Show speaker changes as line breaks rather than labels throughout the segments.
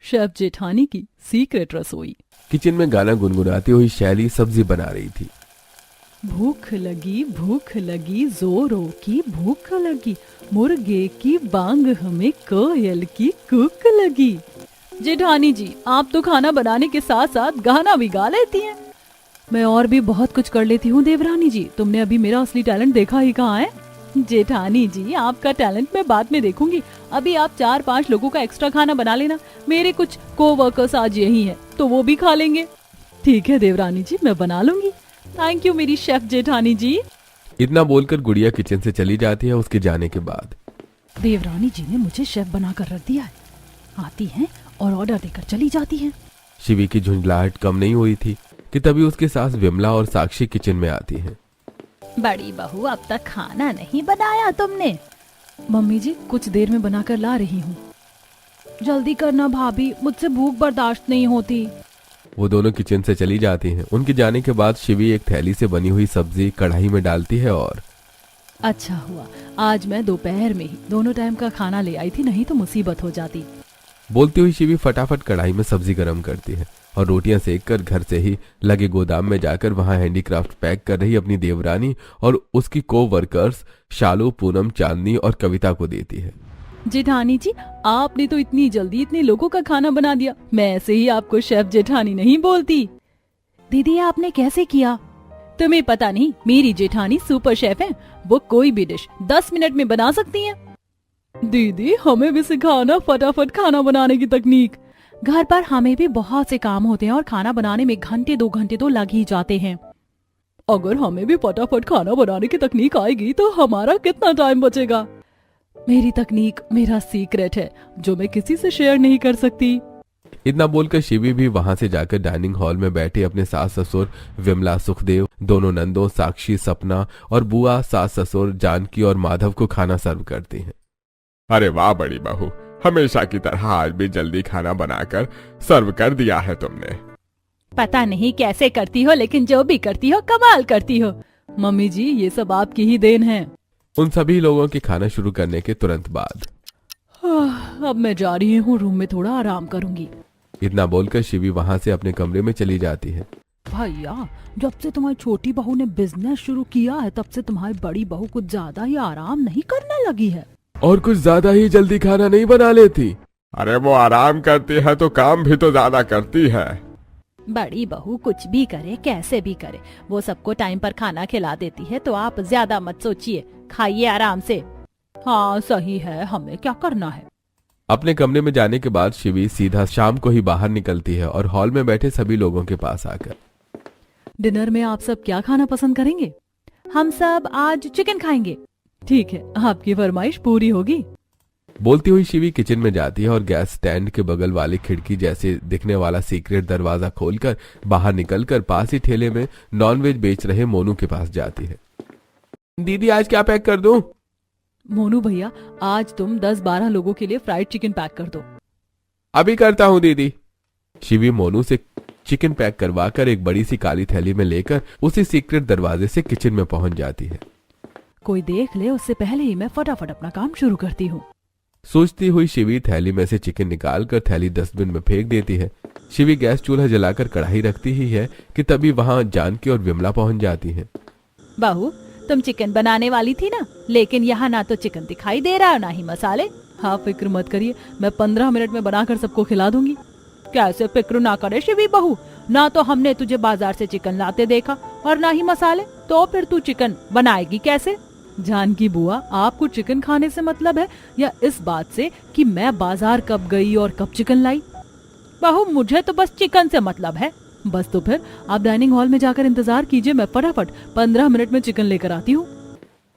Chef जेठानी की secret रसोई।
किचन में गाना गुनगुनाती हुई शैली सब्जी बना रही थी।
भूख लगी जोरों की भूख लगी, मुर्गे की बांग हमें कोयल की कूक लगी। जेठानी जी, आप तो खाना बनाने के साथ साथ गाना भी गा लेती हैं। मैं और भी बहुत कुछ कर लेती हूँ देवरानी जी, तुमने अभी मेरा असली टैलेंट देखा ही कहाँ है। जेठानी जी, आपका टैलेंट मैं बाद में देखूंगी, अभी आप 4-5 लोगों का एक्स्ट्रा खाना बना लेना। मेरे कुछ कोवर्कर्स आज यही हैं, तो वो भी खा लेंगे। ठीक है देवरानी जी, मैं बना लूंगी। थैंक यू मेरी शेफ जेठानी जी।
इतना बोलकर गुड़िया किचन से चली जाती है। उसके जाने के बाद
देवरानी जी ने मुझे शेफ बनाकर रख दिया है, आती हैं और ऑर्डर देकर चली जाती हैं।
शिवी की झुंझलाहट कम नहीं हुई थी कि तभी उसकी सास विमला और साक्षी किचन में आती हैं।
बड़ी बहू, अब तक खाना नहीं बनाया तुमने? मम्मी जी, कुछ देर में बनाकर ला रही हूँ। जल्दी करना भाभी, मुझसे भूख बर्दाश्त नहीं होती।
वो दोनों किचन से चली जाती हैं। उनके जाने के बाद शिवी एक थैली से बनी हुई सब्जी कढ़ाई में डालती है और
अच्छा हुआ आज मैं दोपहर में ही दोनों टाइम का खाना ले आई थी, नहीं तो मुसीबत हो जाती।
बोलती हुई शिवी फटाफट कढ़ाई में सब्जी गर्म करती है और रोटियां सेककर घर से ही लगे गोदाम में जाकर वहां हैंडीक्राफ्ट पैक कर रही अपनी देवरानी और उसकी को वर्कर्स शालू, पूनम, चांदनी और कविता को देती है।
जेठानी जी, आपने तो इतनी जल्दी इतने लोगों का खाना बना दिया, मैं ऐसे ही आपको शेफ जेठानी नहीं बोलती। दीदी, आपने कैसे किया? तुम्हें पता नहीं, मेरी जेठानी सुपर शेफ है, वो कोई भी डिश 10 मिनट में बना सकती हैं। दीदी, हमें भी सिखाना फटाफट खाना बनाने की तकनीक। घर पर हमें भी बहुत से काम होते हैं और खाना बनाने में घंटे 2 घंटे तो लग ही जाते हैं। अगर हमें भी फटाफट खाना बनाने की तकनीक आएगी तो हमारा कितना टाइम बचेगा। मेरी तकनीक मेरा सीक्रेट है, जो मैं किसी से शेयर नहीं कर सकती।
इतना बोलकर शिवी भी वहां से जाकर डाइनिंग हॉल में बैठे अपने सास ससुर विमला, सुखदेव, दोनों नंदों साक्षी, सपना और बुआ, सास ससुर जानकी और माधव को खाना सर्व करती हैं।
अरे वाह बड़ी बहू, हमेशा की तरह आज भी जल्दी खाना बनाकर सर्व कर दिया है तुमने।
पता नहीं कैसे करती हो, लेकिन जो भी करती हो कमाल करती हो। मम्मी जी, ये सब आपकी ही देन है।
उन सभी लोगों के खाना शुरू करने के तुरंत बाद
अब मैं जा रही हूँ रूम में, थोड़ा आराम करूंगी।
इतना बोलकर शिवी वहां से अपने कमरे में चली जाती है।
भैया, जब से तुम्हारी छोटी बहू ने बिजनेस शुरू किया है तब से तुम्हारी बड़ी बहू कुछ ज्यादा ही आराम नहीं करने लगी है।
और कुछ ज्यादा ही जल्दी खाना नहीं बना लेती।
अरे वो आराम करती है तो काम भी तो ज्यादा करती है।
बड़ी बहू कुछ भी करे, कैसे भी करे, वो सबको टाइम पर खाना खिला देती है, तो आप ज्यादा मत सोचिए, खाइए आराम से। हाँ सही है, हमें क्या करना है।
अपने कमरे में जाने के बाद शिवी सीधा शाम को ही बाहर निकलती है और हॉल में बैठे सभी लोगों के पास आकर,
डिनर में आप सब क्या खाना पसंद करेंगे? हम सब आज चिकन खाएंगे। ठीक है, आपकी फरमाइश पूरी होगी।
बोलती हुई शिवी किचन में जाती है और गैस स्टैंड के बगल वाली खिड़की जैसे दिखने वाला सीक्रेट दरवाजा खोलकर बाहर निकलकर पास ही ठेले में नॉनवेज बेच रहे मोनू के पास जाती है। दीदी, आज क्या पैक कर दूं?
मोनू भैया, आज तुम 10-12 लोगों के लिए फ्राइड चिकन पैक कर दो।
अभी करता हूँ दीदी। शिवी मोनू से चिकन पैक करवाकर एक बड़ी सी काली थैली में लेकर उसी सीक्रेट दरवाजे से किचन में पहुंच जाती है।
कोई देख ले उससे पहले ही मैं फटाफट अपना काम शुरू करती हूँ।
सोचती हुई शिवी थैली में से चिकन निकालकर थैली डस्टबिन में फेंक देती है। शिवी गैस चूल्हा जलाकर कढ़ाई रखती ही है कि तभी वहां जानकी और विमला पहुंच जाती हैं।
बहू, तुम चिकन बनाने वाली थी ना, लेकिन यहाँ ना तो चिकन दिखाई दे रहा है ना ही मसाले। हाँ, फिक्र मत करिए, मैं 15 मिनट में बनाकर सबको खिला दूंगी। कैसे फिक्र ना करे शिवी बहू, ना तो हमने तुझे बाजार से चिकन लाते देखा और ना ही मसाले, तो फिर तू चिकन बनाएगी कैसे? जानकी बुआ, आपको चिकन खाने से मतलब है या इस बात से कि मैं बाजार कब गई और कब चिकन लाई? बहू, मुझे तो बस चिकन से मतलब है। बस तो फिर आप डाइनिंग हॉल में जाकर इंतजार कीजिए, मैं फटाफट 15 मिनट में चिकन लेकर आती हूँ।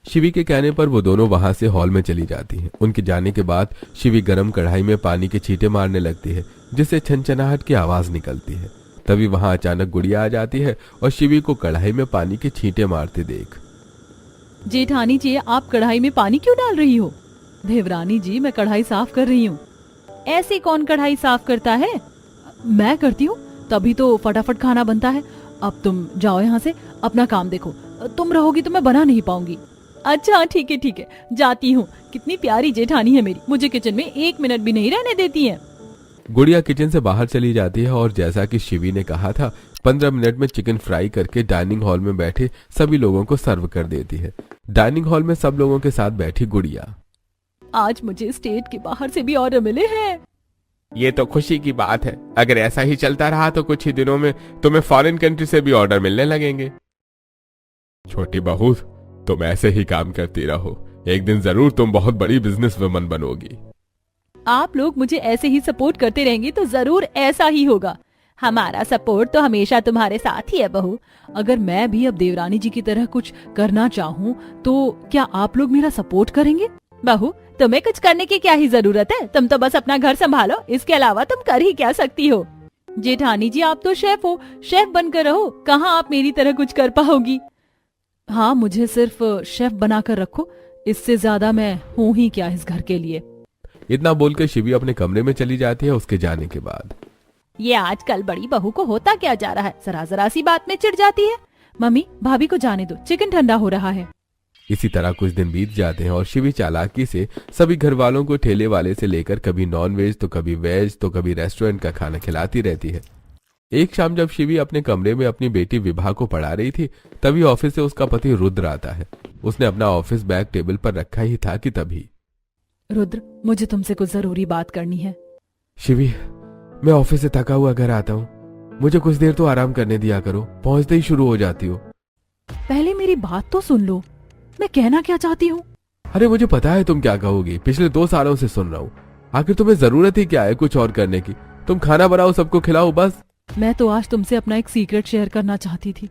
शिवी के कहने पर वो दोनों वहां से हॉल में चली जाती हैं। उनके जाने के बाद शिवी गरम कढ़ाई में पानी के छींटे मारने लगती है, जिससे छनछनाहट की आवाज निकलती है। तभी वहां अचानक गुड़िया आ जाती है और शिवी को कढ़ाई में पानी के छींटे मारते देख,
जेठानी जी, आप कढ़ाई में पानी क्यों डाल रही हो? देवरानी जी, मैं कढ़ाई साफ कर रही हूँ। ऐसी कौन कढ़ाई साफ करता है? मैं करती हूँ, तभी तो फटाफट खाना बनता है। अब तुम जाओ यहाँ से, अपना काम देखो। तुम रहोगी तो मैं बना नहीं पाऊंगी। अच्छा ठीक है, जाती हूँ। कितनी प्यारी जेठानी है मेरी, मुझे किचन में 1 मिनट भी नहीं रहने देती है।
गुड़िया किचन से बाहर चली जाती है और जैसा कि शिवी ने कहा था 15 मिनट में चिकन फ्राई करके डाइनिंग हॉल में बैठे सभी लोगों को सर्व कर देती है। डाइनिंग हॉल में सब लोगों के साथ बैठी गुड़िया।
आज मुझे स्टेट के बाहर से भी ऑर्डर मिले हैं।
ये तो खुशी की बात है। अगर ऐसा ही चलता रहा तो कुछ ही दिनों में तुम्हें फॉरेन कंट्री से भी ऑर्डर मिलने लगेंगे। छोटी बहू, तुम ऐसे ही काम करती रहो, एक दिन जरूर तुम बहुत बड़ी बिजनेस वुमन बनोगी।
आप लोग मुझे ऐसे ही सपोर्ट करते रहेंगे तो जरूर ऐसा ही होगा। हमारा सपोर्ट तो हमेशा तुम्हारे साथ ही है बहू। अगर मैं भी अब देवरानी जी की तरह कुछ करना चाहूँ तो क्या आप लोग मेरा सपोर्ट करेंगे? बहू, तुम्हें कुछ करने की क्या ही जरूरत है, तुम तो बस अपना घर संभालो, इसके अलावा तुम कर ही क्या सकती हो। जेठानी जी, आप तो शेफ हो, शेफ बनकर रहो, कहाँ आप मेरी तरह कुछ कर पाओगी। हाँ, मुझे सिर्फ शेफ बनाकर रखो, इससे ज्यादा मैं हूँ ही क्या इस घर के लिए।
इतना बोलकर शिवी अपने कमरे में चली जाती है। उसके जाने के बाद
ये आजकल बड़ी बहू को होता क्या जा रहा है, जरा जरा सी बात में चिढ़ जाती है। मम्मी, भाभी को जाने दो, चिकन ठंडा हो रहा है।
इसी तरह कुछ दिन बीत जाते हैं और शिवी चालाकी से सभी घर वालों को ठेले वाले से लेकर कभी नॉन वेज तो कभी वेज तो कभी रेस्टोरेंट का खाना खिलाती रहती है। एक शाम जब शिवी अपने कमरे में अपनी बेटी विभा को पढ़ा रही थी तभी ऑफिस से उसका पति रुद्र आता है। उसने अपना ऑफिस बैग टेबल पर रखा ही था कि तभी
रुद्र, मुझे तुमसे कुछ जरूरी बात करनी है।
शिवी, मैं ऑफिस से थका हुआ घर आता हूँ, मुझे कुछ देर तो आराम करने दिया करो, पहुंचते ही शुरू हो जाती हो।
पहले मेरी बात तो सुन लो, मैं कहना क्या चाहती हूँ।
अरे मुझे पता है तुम क्या कहोगी, पिछले 2 सालों से सुन रहा हूँ। आखिर तुम्हें जरूरत ही क्या है कुछ और करने की? तुम खाना बनाओ, सबको खिलाओ, बस।
मैं तो आज तुमसे अपना एक सीक्रेट शेयर करना चाहती थी।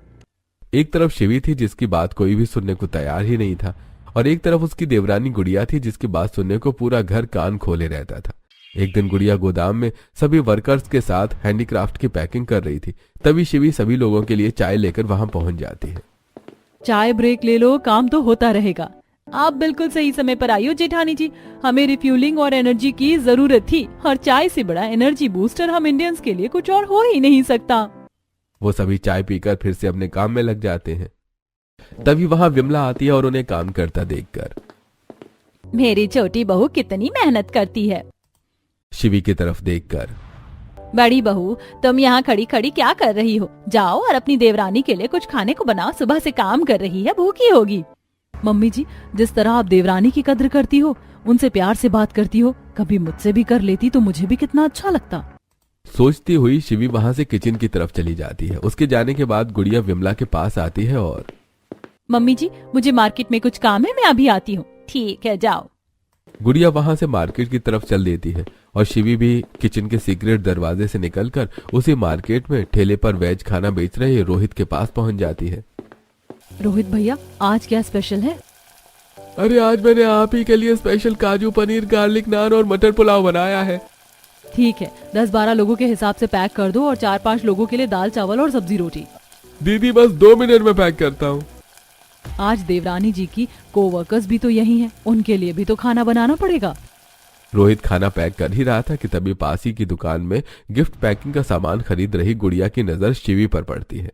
एक तरफ शिवी थी जिसकी बात कोई भी सुनने को तैयार ही नहीं था और एक तरफ उसकी देवरानी गुड़िया थी जिसकी बात सुनने को पूरा घर कान खोले रहता था। एक दिन गुड़िया गोदाम में सभी वर्कर्स के साथ हैंडीक्राफ्ट की पैकिंग कर रही थी। तभी शिवी सभी लोगों के लिए चाय लेकर वहां पहुंच जाती है।
चाय ब्रेक ले लो, काम तो होता रहेगा। आप बिल्कुल सही समय पर आई हो जेठानी जी, हमें रिफ्यूलिंग और एनर्जी की जरूरत थी और चाय से बड़ा एनर्जी बूस्टर हम इंडियंस के लिए कुछ और हो ही नहीं सकता।
वो सभी चाय पीकर फिर से अपने काम में लग जाते हैं। तभी वहां विमला आती है और उन्हें काम करता देखकर
मेरी छोटी बहू कितनी मेहनत करती है।
शिवी की तरफ देखकर,
बड़ी बहू, तुम यहाँ खड़ी खड़ी क्या कर रही हो? जाओ और अपनी देवरानी के लिए कुछ खाने को बनाओ, सुबह से काम कर रही है, भूखी होगी। मम्मी जी, जिस तरह आप देवरानी की कद्र करती हो, उनसे प्यार से बात करती हो, कभी मुझसे भी कर लेती तो मुझे भी कितना अच्छा लगता।
सोचती हुई शिवी वहां से किचन की तरफ चली जाती है। उसके जाने के बाद गुड़िया विमला के पास आती है और
मम्मी जी, मुझे मार्केट में कुछ काम है, मैं अभी आती हूँ। ठीक है, जाओ।
गुड़िया वहां से मार्केट की तरफ चल देती है और शिवी भी किचन के सीक्रेट दरवाजे से निकलकर उसी मार्केट में ठेले पर वेज खाना बेच रहे रोहित के पास पहुंच जाती है।
रोहित भैया, आज क्या स्पेशल है?
अरे आज मैंने आप ही के लिए स्पेशल काजू पनीर, गार्लिक नान और मटर पुलाव बनाया है।
ठीक है, 10-12 लोगों के हिसाब से पैक कर दो और 4-5 लोगों के लिए दाल चावल और सब्जी रोटी।
दीदी बस 2 मिनट में पैक करता हूँ।
आज देवरानी जी की कोवर्कर्स भी तो यही हैं, उनके लिए भी तो खाना बनाना पड़ेगा।
रोहित खाना पैक कर ही रहा था कि तभी पास ही की दुकान में गिफ्ट पैकिंग का सामान खरीद रही गुड़िया की नजर शिवी पर पड़ती है।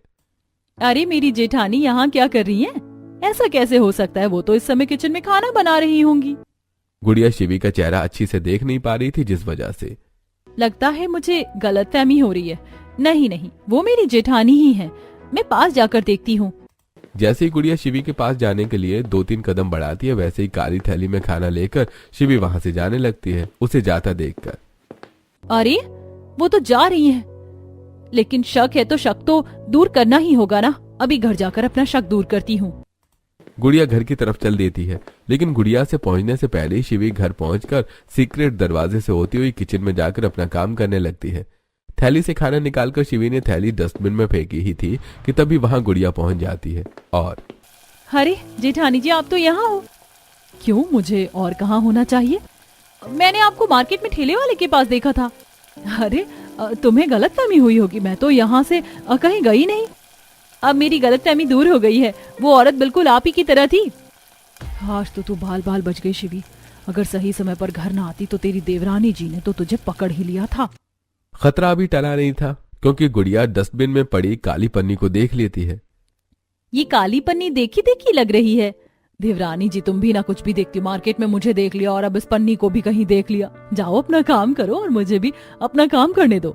अरे मेरी जेठानी यहाँ क्या कर रही हैं? ऐसा कैसे हो सकता है? वो तो इस समय किचन में खाना बना रही होंगी।
गुड़िया शिवी का चेहरा अच्छी से देख नहीं पा रही थी, जिस वजह से
लगता है मुझे गलतफहमी हो रही है। नहीं नहीं, वो मेरी जेठानी ही है, मैं पास जाकर देखती हूँ।
जैसे ही गुड़िया शिवी के पास जाने के लिए 2-3 कदम बढ़ाती है, वैसे ही काली थैली में खाना लेकर शिवी वहां से जाने लगती है, उसे जाता देखकर।
अरे वो तो जा रही है, लेकिन शक है तो शक तो दूर करना ही होगा ना। अभी घर जाकर अपना शक दूर करती हूँ।
गुड़िया घर की तरफ चल देती है, लेकिन गुड़िया से पहुंचने से पहले ही शिवी घर पहुंचकर सीक्रेट दरवाजे से होती हुई किचन में जाकर अपना काम करने लगती है। थैली से खाना निकालकर शिवी ने थैली डस्टबिन में फेंकी ही थी कि तभी वहां गुड़िया पहुंच जाती है और
अरे जेठानी जी, आप तो यहाँ हो। क्यों, मुझे और कहाँ होना चाहिए? मैंने आपको मार्केट में ठेले वाले के पास देखा था। अरे तुम्हें गलतफहमी हुई होगी, मैं तो यहाँ से कहीं गई नहीं। अब मेरी गलतफहमी दूर हो गई है, वो औरत बिल्कुल आप ही की तरह थी। आज तो तू बाल बाल बच गई शिवी, अगर सही समय पर घर ना आती तो तेरी देवरानी जी ने तो तुझे पकड़ ही लिया था।
खतरा अभी टला नहीं था क्योंकि गुड़िया डस्टबिन में पड़ी काली पन्नी को देख लेती है।
ये काली पन्नी देखी देखी लग रही है, देवरानी जी तुम भी ना कुछ भी देखती हो, मार्केट में मुझे देख लिया और अब इस पन्नी को भी कहीं देख लिया। जाओ अपना काम करो और मुझे भी अपना काम करने दो।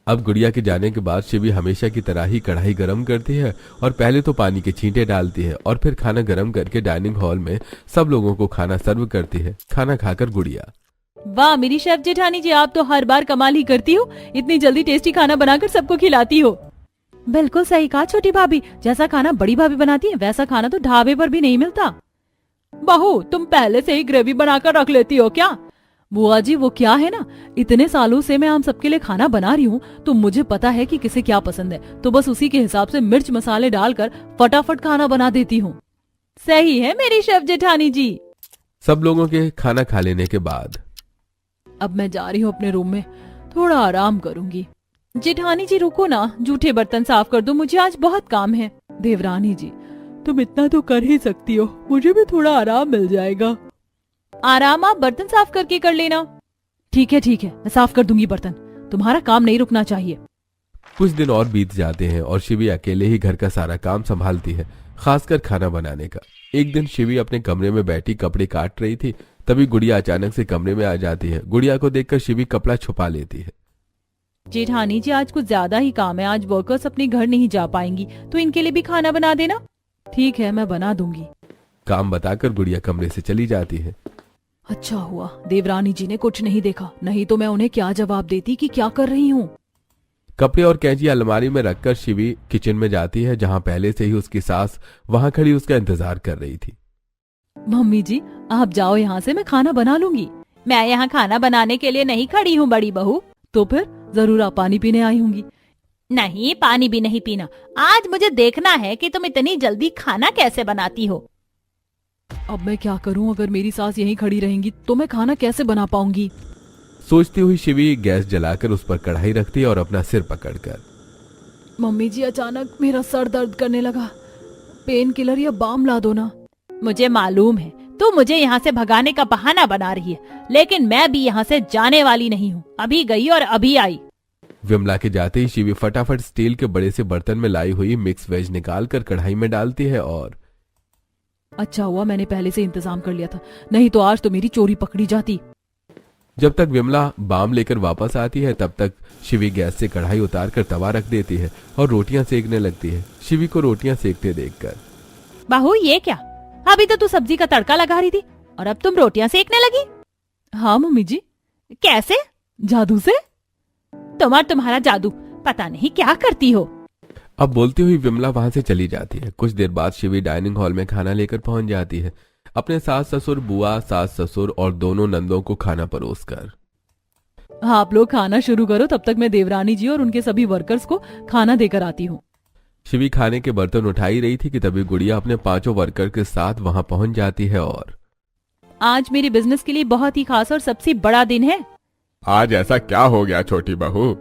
अब गुड़िया के जाने के बाद शिवी हमेशा की तरह ही कढ़ाई गरम करती है और पहले तो पानी के छींटे डालती है और फिर खाना गरम करके डाइनिंग हॉल में सब लोगों को खाना सर्व करती है। खाना खाकर गुड़िया,
वाह मेरी शेफ जेठानी जी, आप तो हर बार कमाल ही करती हो, इतनी जल्दी टेस्टी खाना बनाकर सबको खिलाती हो। बिल्कुल सही कहा छोटी भाभी, जैसा खाना बड़ी भाभी बनाती है वैसा खाना तो ढाबे पर भी नहीं मिलता। बहू तुम पहले से ही ग्रेवी बनाकर रख लेती हो क्या? बुआ जी वो क्या है ना, इतने सालों से मैं हम सबके लिए खाना बना रही हूँ तो मुझे पता है कि किसे क्या पसंद है, तो बस उसी के हिसाब से मिर्च मसाले डालकर फटाफट खाना बना देती हूँ। सही है मेरी शेफ जेठानी जी।
सब लोगों के खाना खा लेने के बाद
अब मैं जा रही हूँ अपने रूम में, थोड़ा आराम करूंगी। जेठानी जी रुको ना, जूठे बर्तन साफ कर दो, मुझे आज बहुत काम है। देवरानी जी तुम इतना तो कर ही सकती हो, मुझे भी थोड़ा आराम मिल जाएगा। आराम आप बर्तन साफ करके कर लेना। ठीक है मैं साफ कर दूंगी बर्तन, तुम्हारा काम नहीं रुकना चाहिए।
कुछ दिन और बीत जाते हैं और शिवी अकेले ही घर का सारा काम संभालती है, खासकर खाना बनाने का। एक दिन शिवी अपने कमरे में बैठी कपड़े काट रही थी, तभी गुड़िया अचानक से कमरे में आ जाती है। गुड़िया को देखकर शिवी कपड़ा छुपा लेती है।
जेठानी जी आज कुछ ज्यादा ही काम है, आज वर्कर्स अपने घर नहीं जा पाएंगी तो इनके लिए भी खाना बना देना। ठीक है मैं बना दूंगी।
काम बताकर गुड़िया कमरे से चली जाती है।
अच्छा हुआ देवरानी जी ने कुछ नहीं देखा, नहीं तो मैं उन्हें क्या जवाब देती कि क्या कर रही हूँ।
कपड़े और कैंची अलमारी में रखकर शिवी किचन में जाती है, जहां पहले से ही उसकी सास वहां खड़ी उसका इंतजार कर रही थी।
मम्मी जी आप जाओ यहाँ से, मैं खाना बना लूंगी। मैं यहाँ खाना बनाने के लिए नहीं खड़ी हूँ बड़ी बहू। तो फिर जरूर आप पानी पीने आई होंगी। नहीं पानी भी नहीं पीना, आज मुझे देखना है कि तुम इतनी जल्दी खाना कैसे बनाती हो। अब मैं क्या करूं, अगर मेरी सास यहीं खड़ी रहेंगी तो मैं खाना कैसे बना पाऊंगी।
सोचती हुई शिवी गैस जलाकर उस पर कढ़ाई रखती है और अपना सिर पकड़कर,
मम्मी जी अचानक मेरा सर दर्द करने लगा, पेन किलर या बाम ला दो ना। मुझे मालूम है तू मुझे यहाँ से भगाने का बहाना बना रही है, लेकिन मैं भी यहाँ से जाने वाली नहीं हूँ। अभी गई और अभी आई।
विमला के जाते ही शिवी फटाफट स्टील के बड़े से बर्तन में लाई हुई मिक्स वेज निकालकर कढ़ाई में डालती है और
अच्छा हुआ मैंने पहले से इंतजाम कर लिया था, नहीं तो आज तो मेरी चोरी पकड़ी जाती।
जब तक विमला बाम लेकर वापस आती है तब तक शिवी गैस से कढ़ाई उतारकर तवा रख देती है और रोटियां सेकने लगती है। शिवी को रोटियां सेकते देखकर,
बाहू ये क्या, अभी तो तू सब्जी का तड़का लगा रही थी और अब तुम रोटियां सेकने लगी। हाँ मम्मी जी। कैसे? जादू से। तुम और तुम्हारा जादू, पता नहीं क्या करती हो।
अब बोलती हुई विमला वहां से चली जाती है। कुछ देर बाद शिवी डाइनिंग हॉल में खाना लेकर पहुंच जाती है, अपने सास ससुर, बुआ, सास ससुर और दोनों नंदों को खाना परोसकर।
आप लोग खाना शुरू करो, तब तक मैं देवरानी जी और उनके सभी वर्कर्स को खाना देकर आती हूँ।
शिवी खाने के बर्तन उठा ही रही थी कि तभी गुड़िया अपने 5 वर्कर के साथ वहां पहुंच जाती है और
आज मेरे बिजनेस के लिए बहुत ही खास और सबसे बड़ा दिन है।
आज ऐसा क्या हो गया छोटी बहू?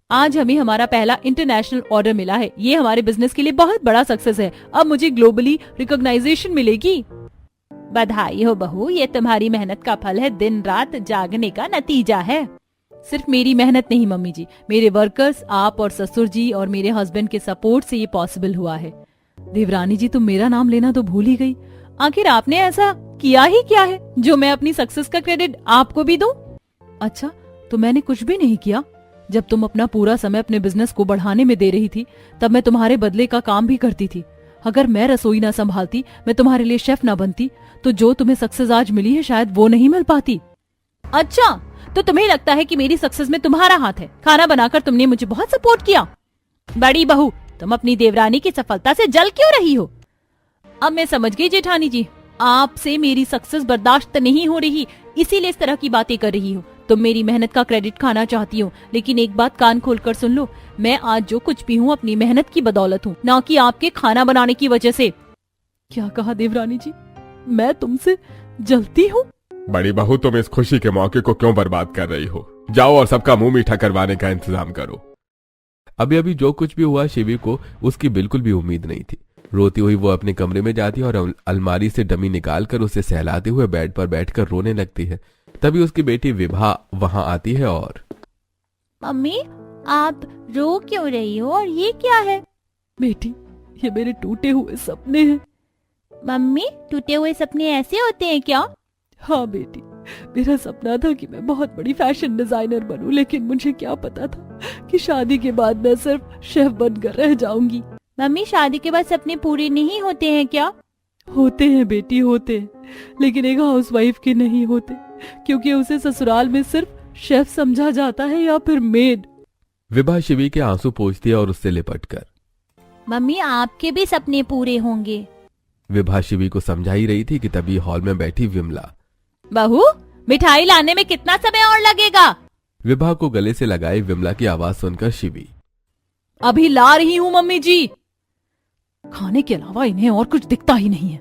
आज हमें हमारा पहला इंटरनेशनल ऑर्डर मिला है, ये हमारे बिजनेस के लिए बहुत बड़ा सक्सेस है। अब मुझे ग्लोबली रिकॉग्नाइजेशन मिलेगी। बधाई हो बहू, ये तुम्हारी मेहनत का फल है, दिन रात जागने का नतीजा है। सिर्फ मेरी मेहनत नहीं मम्मी जी, मेरे वर्कर्स, आप और ससुर जी और मेरे हस्बैंड के सपोर्ट से ये पॉसिबल हुआ है। देवरानी जी तुम मेरा नाम लेना तो भूल ही गई, आखिर आपने ऐसा किया ही क्या है जो मैं अपनी सक्सेस का क्रेडिट आपको भी दूं? अच्छा तो मैंने कुछ भी नहीं किया। जब तुम अपना पूरा समय अपने बिजनेस को बढ़ाने में दे रही थी तब मैं तुम्हारे बदले का काम भी करती थी। अगर मैं रसोई ना संभालती, मैं तुम्हारे लिए शेफ ना बनती, तो जो तुम्हें सक्सेस आज मिली है शायद वो नहीं मिल पाती। अच्छा तो तुम्हें लगता है कि मेरी सक्सेस में तुम्हारा हाथ है? खाना बनाकर तुमने मुझे बहुत सपोर्ट किया। बड़ी बहू तुम अपनी देवरानी की सफलता से जल क्यों रही हो? अब मैं समझ गई जेठानी जी, आपसे मेरी सक्सेस बर्दाश्त नहीं हो रही, इसीलिए इस तरह की बातें कर रही हो। तुम मेरी मेहनत का क्रेडिट खाना चाहती हो, लेकिन एक बात कान खोलकर सुन लो, मैं आज जो कुछ भी हूँ अपनी मेहनत की बदौलत हूँ, ना कि आपके खाना बनाने की वजह से। क्या कहा देवरानी जी? मैं तुमसे जलती हूँ?
बड़ी बहू तुम इस खुशी के मौके को क्यों बर्बाद कर रही हो? जाओ और सबका मुंह मीठा करवाने का इंतजाम करो।
अभी अभी जो कुछ भी हुआ शिवी को उसकी बिल्कुल भी उम्मीद नहीं थी। रोती हुई वो अपने कमरे में जाती है और अलमारी से डमी निकालकर उसे सहलाते हुए बेड पर बैठकर रोने लगती है। तभी उसकी बेटी विभा वहां आती है और
मम्मी आप रो क्यों रही हो और ये क्या है? बेटी ये मेरे टूटे हुए सपने हैं।
मम्मी, टूटे हुए सपने ऐसे होते हैं क्या?
हाँ बेटी, मेरा सपना था कि मैं बहुत बड़ी फैशन डिजाइनर बनूं, लेकिन मुझे क्या पता था कि शादी के बाद मैं सिर्फ शेफ बनकर रह जाऊंगी।
मम्मी, शादी के बाद सपने पूरे नहीं होते हैं क्या?
होते हैं बेटी, होते हैं, लेकिन एक हाउसवाइफ के नहीं होते, क्योंकि उसे ससुराल में सिर्फ शेफ समझा जाता है या फिर मेड।
विभा शिवी के आंसू पोंछती है और उससे लिपटकर।
मम्मी, आपके भी सपने पूरे होंगे।
विभा शिवी को समझा ही रही थी कि तभी हॉल में बैठी विमला।
बहू, मिठाई लाने में कितना समय और लगेगा?
विभा को गले से लगाए विमला की आवाज सुनकर शिवी।
अभी ला रही हूँ मम्मी जी। खाने के अलावा इन्हें और कुछ दिखता ही नहीं है।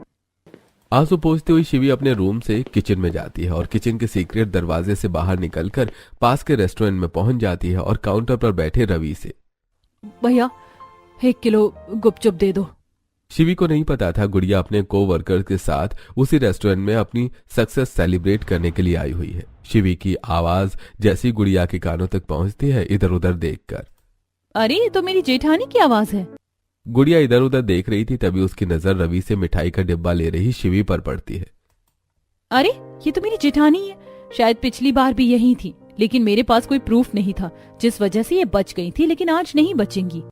आंसू पोंछती हुई शिवी अपने रूम से किचन में जाती है और किचन के सीक्रेट दरवाजे से बाहर निकलकर पास के रेस्टोरेंट में पहुंच जाती है और काउंटर पर बैठे रवि से,
भैया 1 किलो गुपचुप दे दो।
शिवी को नहीं पता था गुड़िया अपने को-वर्कर के साथ उसी रेस्टोरेंट में अपनी सक्सेस सेलिब्रेट करने के लिए आई हुई है। शिवी की आवाज जैसी गुड़िया के कानों तक पहुंचती है इधर उधर देखकर।
अरे ये तो मेरी जेठानी की आवाज है।
गुड़िया इधर उधर देख रही थी, तभी उसकी नजर रवि से मिठाई का डिब्बा ले रही शिवी पर पड़ती है।
अरे ये तो मेरी जेठानी है, शायद पिछली बार भी यही थी, लेकिन मेरे पास कोई प्रूफ नहीं था, जिस वजह से ये बच गई थी, लेकिन आज नहीं बचेंगी।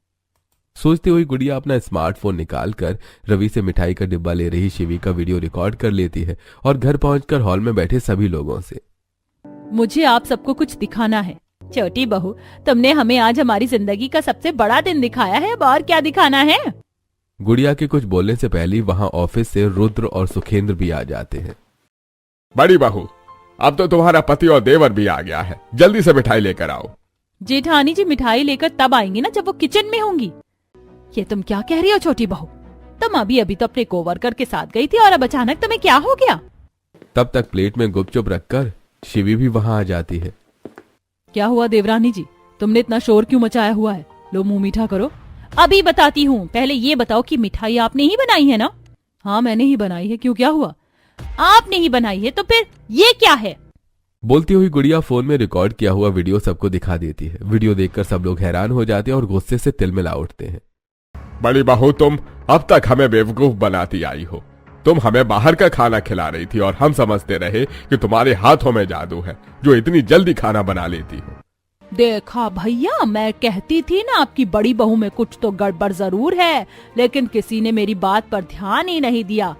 सोचती हुई गुड़िया अपना स्मार्टफोन निकालकर रवि से मिठाई का डिब्बा ले रही शिवी का वीडियो रिकॉर्ड कर लेती है और घर पहुंचकर हॉल में बैठे सभी लोगों से,
मुझे आप सबको कुछ दिखाना है। छोटी बहू, तुमने हमें आज हमारी जिंदगी का सबसे बड़ा दिन दिखाया है, अब और क्या दिखाना है?
गुड़िया के कुछ बोलने से पहले वहां ऑफिस से रुद्र और सुखेंद्र भी आ जाते हैं।
बड़ी बहू, अब तो तुम्हारा पति और देवर भी आ गया है, जल्दी से मिठाई लेकर आओ।
जेठानी जी मिठाई लेकर तब आएंगी ना जब वो किचन में होंगी। ये तुम क्या कह रही हो छोटी बहू? तुम अभी तो अपने कोवर्कर के साथ गई थी और अब अचानक तुम्हें क्या हो गया?
तब तक प्लेट में गुपचुप रखकर शिवी भी वहां आ जाती है।
क्या हुआ देवरानी जी, तुमने इतना शोर क्यों मचाया हुआ है? लो मुंह मीठा करो। अभी बताती हूँ, पहले ये बताओ कि मिठाई आपने ही बनाई है ना? हाँ मैंने ही बनाई है, क्यों क्या हुआ?
आपने ही बनाई है तो फिर ये क्या है?
बोलती हुई गुड़िया फोन में रिकॉर्ड किया हुआ वीडियो सबको दिखा देती है। वीडियो देखकर सब लोग हैरान हो जाते हैं और गुस्से से तिलमिला उठते हैं।
बड़ी बहू, तुम अब तक हमें बेवकूफ बनाती आई हो। तुम हमें बाहर का खाना खिला रही थी और हम समझते रहे कि तुम्हारे हाथों में जादू है जो इतनी जल्दी खाना बना लेती हो।
देखा भैया, मैं कहती थी ना आपकी बड़ी बहू में कुछ तो गड़बड़ जरूर है, लेकिन किसी ने मेरी बात पर ध्यान ही नहीं दिया।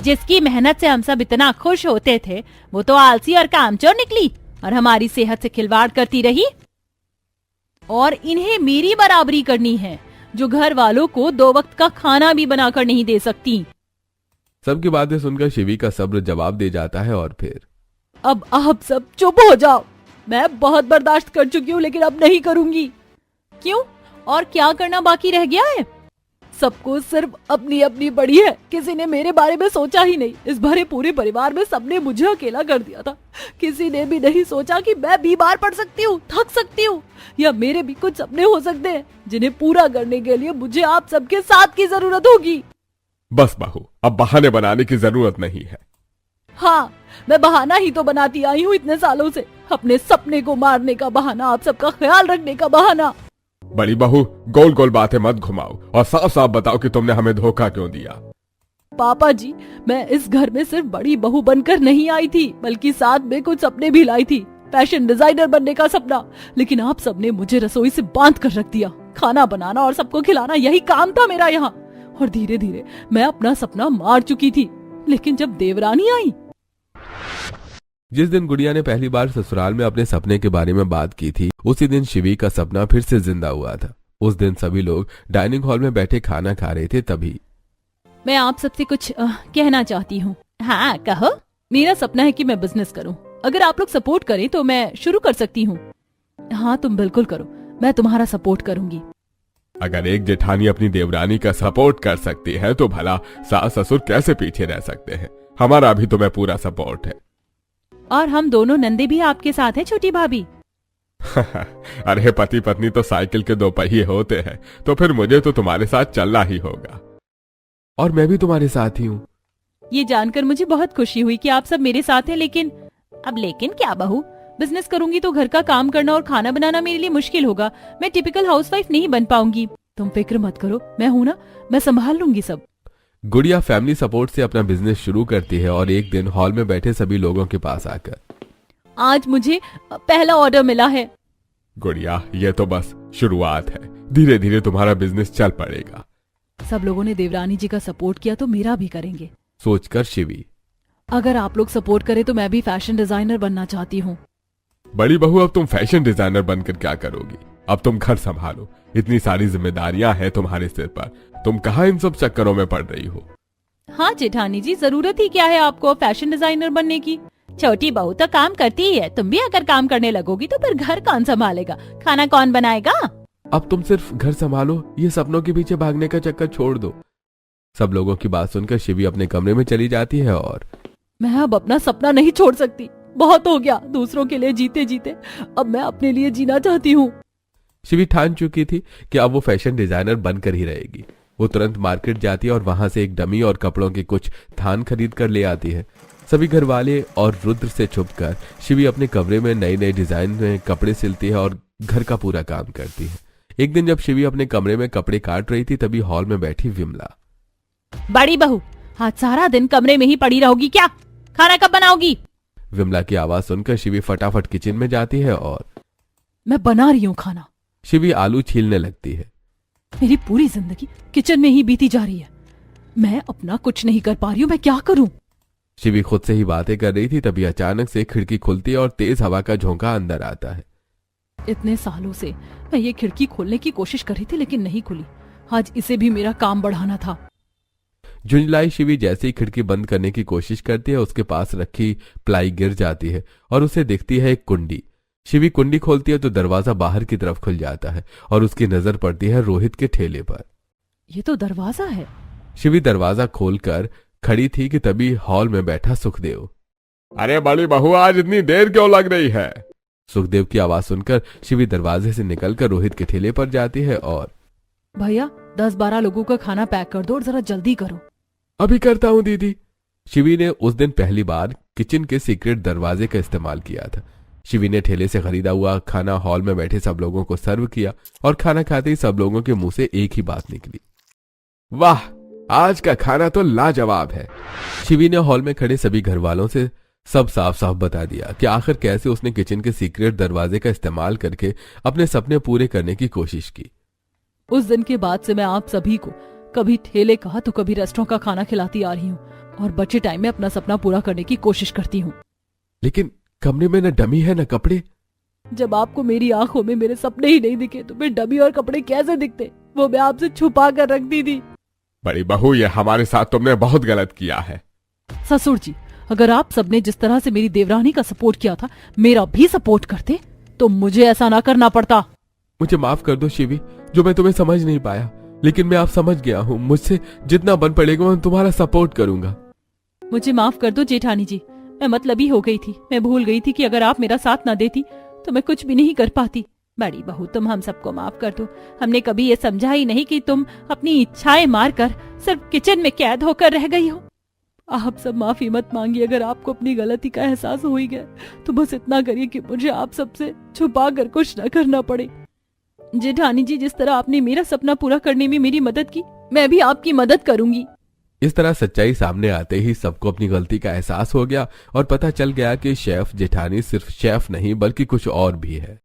जिसकी मेहनत से हम सब इतना खुश होते थे वो तो आलसी और कामचोर निकली और हमारी सेहत से खिलवाड़ करती रही।
और इन्हें मेरी बराबरी करनी है, जो घर वालों को 2 वक्त का खाना भी बनाकर नहीं दे सकती।
सबकी बातें सुनकर शिवी का सब्र जवाब दे जाता है और फिर,
अब आप सब चुप हो जाओ। मैं बहुत बर्दाश्त कर चुकी हूँ, लेकिन अब नहीं करूंगी। क्यों? और क्या करना बाकी रह गया है? सबको सिर्फ अपनी अपनी बड़ी है, किसी ने मेरे बारे में सोचा ही नहीं। इस भरे पूरे परिवार में सबने मुझे अकेला कर दिया था। किसी ने भी नहीं सोचा कि मैं बीमार पड़ सकती हूँ, थक सकती हूँ, या मेरे भी कुछ सपने हो सकते हैं जिन्हें पूरा करने के लिए मुझे आप सबके साथ की जरूरत होगी।
बस बहू, अब बहाने बनाने की जरूरत नहीं है।
हाँ, मैं बहाना ही तो बनाती आई हूँ इतने सालों से। अपने सपने को मारने का बहाना, आप सबका ख्याल रखने का बहाना।
बड़ी बहू, गोल गोल बातें मत घुमाओ और साफ साफ बताओ कि तुमने हमें धोखा क्यों दिया।
पापा जी, मैं इस घर में सिर्फ बड़ी बहू बनकर नहीं आई थी, बल्कि साथ में कुछ सपने भी लाई थी। फैशन डिजाइनर बनने का सपना, लेकिन आप सबने मुझे रसोई से बांध कर रख दिया। खाना बनाना और सबको खिलाना, यही काम था मेरा यहाँ। और धीरे धीरे मैं अपना सपना मार चुकी थी, लेकिन जब देवरानी आई।
जिस दिन गुड़िया ने पहली बार ससुराल में अपने सपने के बारे में बात की थी, उसी दिन शिवी का सपना फिर से जिंदा हुआ था। उस दिन सभी लोग डाइनिंग हॉल में बैठे खाना खा रहे थे, तभी
मैं आप सबसे कुछ कहना चाहती हूँ।
हाँ कहो।
मेरा सपना है कि मैं बिजनेस करूँ। अगर आप लोग सपोर्ट करें तो मैं शुरू कर सकती हूँ। हाँ तुम बिल्कुल करो, मैं तुम्हारा सपोर्ट करूंगी।
अगर एक जेठानी अपनी देवरानी का सपोर्ट कर सकती है तो भला सास ससुर कैसे पीछे रह सकते हैं। हमारा भी तुम्हें पूरा सपोर्ट है।
और हम दोनों नंदे भी आपके साथ हैं छोटी भाभी।
अरे पति पत्नी तो साइकिल के 2 पहिए होते हैं, तो फिर मुझे तो तुम्हारे साथ चलना ही होगा।
और मैं भी तुम्हारे साथ ही हूँ।
ये जानकर मुझे बहुत खुशी हुई कि आप सब मेरे साथ हैं, लेकिन
अब लेकिन क्या बहू?
बिजनेस करूंगी तो घर का काम करना और खाना बनाना मेरे लिए मुश्किल होगा। मैं टिपिकल हाउसवाइफ नहीं बन पाऊंगी। तुम फिक्र मत करो, मैं हूं ना, मैं संभाल लूंगी सब।
गुड़िया फैमिली सपोर्ट से अपना बिजनेस शुरू करती है और एक दिन हॉल में बैठे सभी लोगों के पास आकर,
आज मुझे पहला ऑर्डर मिला है।
गुड़िया, ये तो बस शुरुआत है, धीरे धीरे तुम्हारा बिजनेस चल पड़ेगा।
सब लोगों ने देवरानी जी का सपोर्ट किया तो मेरा भी करेंगे।
सोचकर शिवी,
अगर आप लोग सपोर्ट करें तो मैं भी फैशन डिजाइनर बनना चाहती हूँ।
बड़ी बहू, अब तुम फैशन डिजाइनर बनकर क्या करोगी? अब तुम घर संभालो, इतनी सारी जिम्मेदारियां हैं तुम्हारे सिर पर, तुम कहाँ इन सब चक्करों में पड़ रही हो?
हाँ जेठानी जी, जरूरत ही क्या है आपको फैशन डिजाइनर बनने की? छोटी बहू तो काम करती ही है, तुम भी अगर काम करने लगोगी तो फिर घर कौन संभालेगा, खाना कौन बनाएगा?
अब तुम सिर्फ घर संभालो, ये सपनों के पीछे भागने का चक्कर छोड़ दो। सब लोगों की बात सुनकर शिवी अपने कमरे में चली जाती है और
मैं अब अपना सपना नहीं छोड़ सकती, बहुत हो गया दूसरों के लिए जीते जीते, अब मैं अपने लिए जीना चाहती हूँ।
शिवी ठान चुकी थी कि अब वो फैशन डिजाइनर बनकर ही रहेगी। वो तुरंत मार्केट जाती है और वहां से एक डमी और कपड़ों के कुछ थान खरीद कर ले आती है। सभी घर वाले और रुद्र से छुपकर शिवी अपने कमरे में नए नए डिजाइन में कपड़े सिलती है और घर का पूरा काम करती है। एक दिन जब शिवी अपने कमरे में कपड़े काट रही थी तभी हॉल में बैठी विमला,
बड़ी बहू, आज सारा दिन कमरे में ही पड़ी रहोगी क्या? खाना कब बनाओगी?
विमला की आवाज सुनकर शिवी फटाफट किचन में जाती है और
मैं बना रही हूँ खाना।
शिवी आलू छीलने लगती है।
मेरी पूरी जिंदगी किचन में ही बीती जा रही है, मैं अपना कुछ नहीं कर पा रही हूँ, मैं क्या करूँ?
शिवी खुद से ही बातें कर रही थी तभी अचानक से खिड़की खुलती है और तेज हवा का झोंका अंदर आता है।
इतने सालों से मैं ये खिड़की खोलने की कोशिश कर रही थी लेकिन नहीं खुली, आज इसे भी मेरा काम बढ़ाना था।
झुंझलाई शिवी जैसे ही खिड़की बंद करने की कोशिश करती है उसके पास रखी प्लाई गिर जाती है और उसे दिखती है एक कुंडी। शिवी कुंडी खोलती है तो दरवाजा बाहर की तरफ खुल जाता है और उसकी नजर पड़ती है रोहित के ठेले पर।
ये तो दरवाजा है।
शिवी दरवाजा खोलकर खड़ी थी कि तभी हॉल में बैठा सुखदेव,
अरे बड़ी बहू, आज इतनी देर क्यों लग रही है?
सुखदेव की आवाज सुनकर शिवी दरवाजे से निकलकर रोहित के ठेले पर जाती है और
भैया 10-12 लोगों का खाना पैक कर दो और जरा जल्दी करो।
अभी करता हूं दीदी। शिवी ने उस दिन पहली बार किचन के सीक्रेट दरवाजे का इस्तेमाल किया था। शिवी ने ठेले से खरीदा हुआ खाना हॉल में बैठे सब लोगों को सर्व किया और खाना खाते ही सब लोगों के मुंह से एक ही बात निकली,
वाह, आज का खाना तो लाजवाब है।
शिवी ने हॉल में खड़े सभी घर वालों से सब साफ साफ बता दिया कि आखिर कैसे उसने किचन के सीक्रेट दरवाजे का इस्तेमाल करके अपने सपने पूरे करने की कोशिश की।
उस दिन के बाद से मैं आप सभी को कभी ठेले का तो कभी रेस्टोरेंट का खाना खिलाती आ रही हूँ और बचे टाइम में अपना सपना पूरा करने की कोशिश करती हूँ।
लेकिन कमरे में न डमी है न कपड़े।
जब आपको मेरी आंखों में मेरे सपने ही नहीं दिखे तो फिर डमी और कपड़े कैसे दिखते? वो मैं आपसे छुपा कर रख दी थी।
बड़ी बहू, ये हमारे साथ तुमने बहुत गलत किया है।
ससुर जी, अगर आप सबने जिस तरह से मेरी देवरानी का सपोर्ट किया था मेरा भी सपोर्ट करते तो मुझे ऐसा ना करना पड़ता।
मुझे माफ कर दो शिवी, जो मैं तुम्हें समझ नहीं पाया, लेकिन मैं आप समझ गया हूँ। मुझसे जितना बन पड़ेगा मैं तुम्हारा सपोर्ट करूंगा।
मुझे माफ कर दो जेठानी जी, मैं मतलबी हो गई थी। मैं भूल गई थी कि अगर आप मेरा साथ ना देती तो मैं कुछ भी नहीं कर पाती। बड़ी बहू, तुम हम सबको माफ कर दो। हमने कभी ये समझा ही नहीं कि तुम अपनी इच्छाएं मारकर सिर्फ किचन में कैद होकर रह गई हो। आप सब माफी मत मांगिए। अगर आपको अपनी गलती का एहसास हो ही गया तो बस इतना करिए कि मुझे आप सबसे छुपा कर कुछ न करना पड़े। जेठानी जी, जिस तरह आपने मेरा सपना पूरा करने में मेरी मदद की, मैं भी आपकी मदद करूंगी।
इस तरह सच्चाई सामने आते ही सबको अपनी गलती का एहसास हो गया और पता चल गया कि शेफ जेठानी सिर्फ शेफ नहीं बल्कि कुछ और भी है।